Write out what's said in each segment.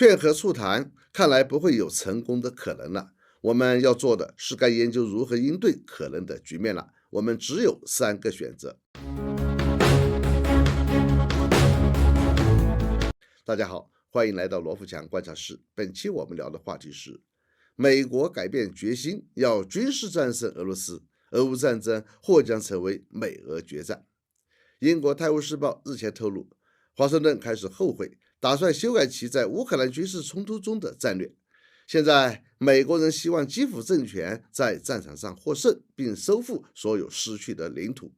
劝和促谈看来不会有成功的可能了。我们要做的是该研究如何应对可能的局面了。我们只有3个选择。大家好，欢迎来到罗富强观察室。本期我们聊的话题是：美国改变决心，要军事战胜俄罗斯，俄乌战争或将成为美俄决战。英国《泰晤士报》日前透露，华盛顿开始后悔，打算修改其在乌克兰军事冲突中的战略。现在，美国人希望基辅政权在战场上获胜，并收复所有失去的领土。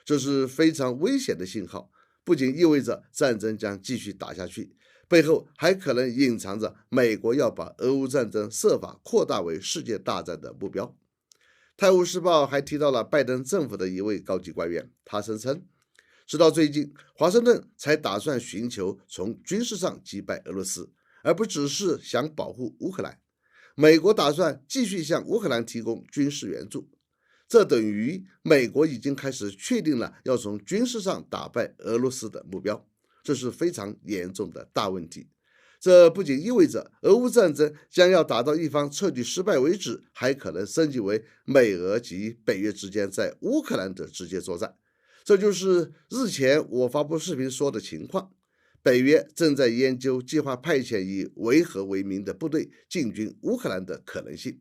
这是非常危险的信号，不仅意味着战争将继续打下去，背后还可能隐藏着美国要把俄乌战争设法扩大为世界大战的目标。《泰晤士报》还提到了拜登政府的一位高级官员，他声称，直到最近，华盛顿才打算寻求从军事上击败俄罗斯，而不只是想保护乌克兰。美国打算继续向乌克兰提供军事援助，这等于美国已经开始确定了要从军事上打败俄罗斯的目标，这是非常严重的大问题。这不仅意味着俄乌战争将要打到一方彻底失败为止，还可能升级为美俄及北约之间在乌克兰的直接作战。这就是日前我发布视频说的情况。北约正在研究计划派遣以维和为名的部队进军乌克兰的可能性。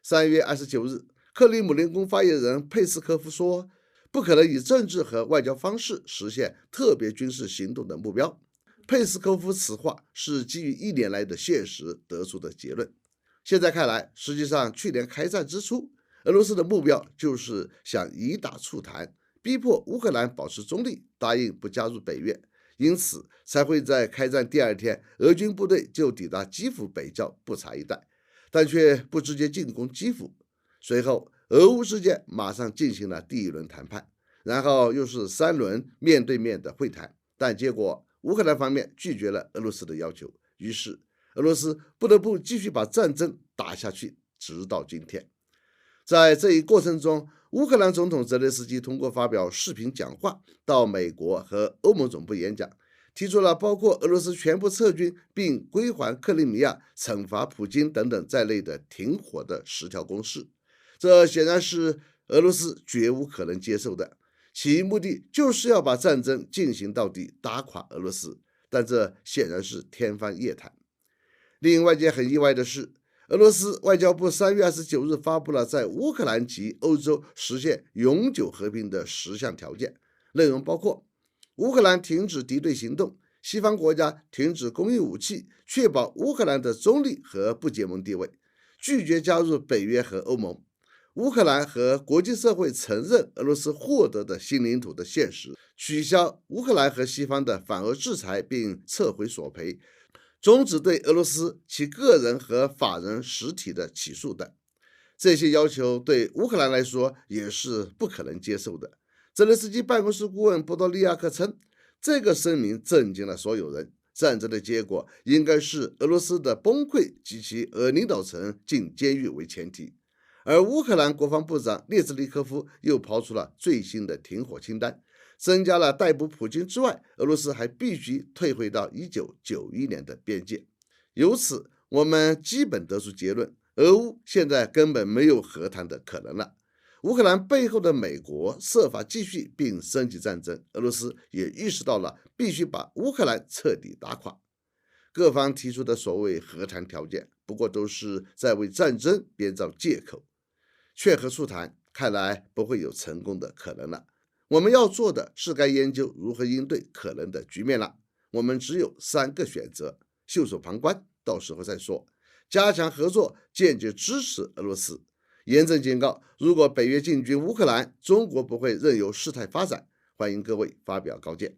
3月29日，克里姆林宫发言人佩斯科夫说，不可能以政治和外交方式实现特别军事行动的目标。佩斯科夫此话是基于1年来的现实得出的结论。现在看来，实际上去年开战之初，俄罗斯的目标就是想以打促谈，逼迫乌克兰保持中立，答应不加入北约，因此才会在开战第2天，俄军部队就抵达基辅北郊布查一带，但却不直接进攻基辅。随后，俄乌之间马上进行了第1轮谈判，然后又是3轮面对面的会谈，但结果乌克兰方面拒绝了俄罗斯的要求，于是俄罗斯不得不继续把战争打下去，直到今天。在这一过程中，乌克兰总统泽连斯基通过发表视频讲话，到美国和欧盟总部演讲，提出了包括俄罗斯全部撤军并归还克里米亚、惩罚普京等等在内的停火的10条公式。这显然是俄罗斯绝无可能接受的，其目的就是要把战争进行到底，打垮俄罗斯，但这显然是天方夜谭。令外界很意外的是，俄罗斯外交部3月29日发布了在乌克兰及欧洲实现永久和平的10项条件，内容包括乌克兰停止敌对行动，西方国家停止供应武器，确保乌克兰的中立和不结盟地位，拒绝加入北约和欧盟，乌克兰和国际社会承认俄罗斯获得的新领土的现实，取消乌克兰和西方的反俄制裁并撤回索赔，终止对俄罗斯其个人和法人实体的起诉等。这些要求对乌克兰来说也是不可能接受的。泽连斯基办公室顾问波多利亚克称，这个声明震惊了所有人，战争的结果应该是俄罗斯的崩溃及其俄领导层进监狱为前提。而乌克兰国防部长列兹尼科夫又抛出了最新的停火清单，增加了逮捕普京之外，俄罗斯还必须退回到1991年的边界。由此，我们基本得出结论，俄乌现在根本没有和谈的可能了。乌克兰背后的美国设法继续并升级战争，俄罗斯也意识到了必须把乌克兰彻底打垮。各方提出的所谓和谈条件，不过都是在为战争编造借口。劝和促谈看来不会有成功的可能了。我们要做的是该研究如何应对可能的局面了。我们只有3个选择：袖手旁观，到时候再说；加强合作，坚决支持俄罗斯；严正警告，如果北约进军乌克兰，中国不会任由事态发展。欢迎各位发表高见。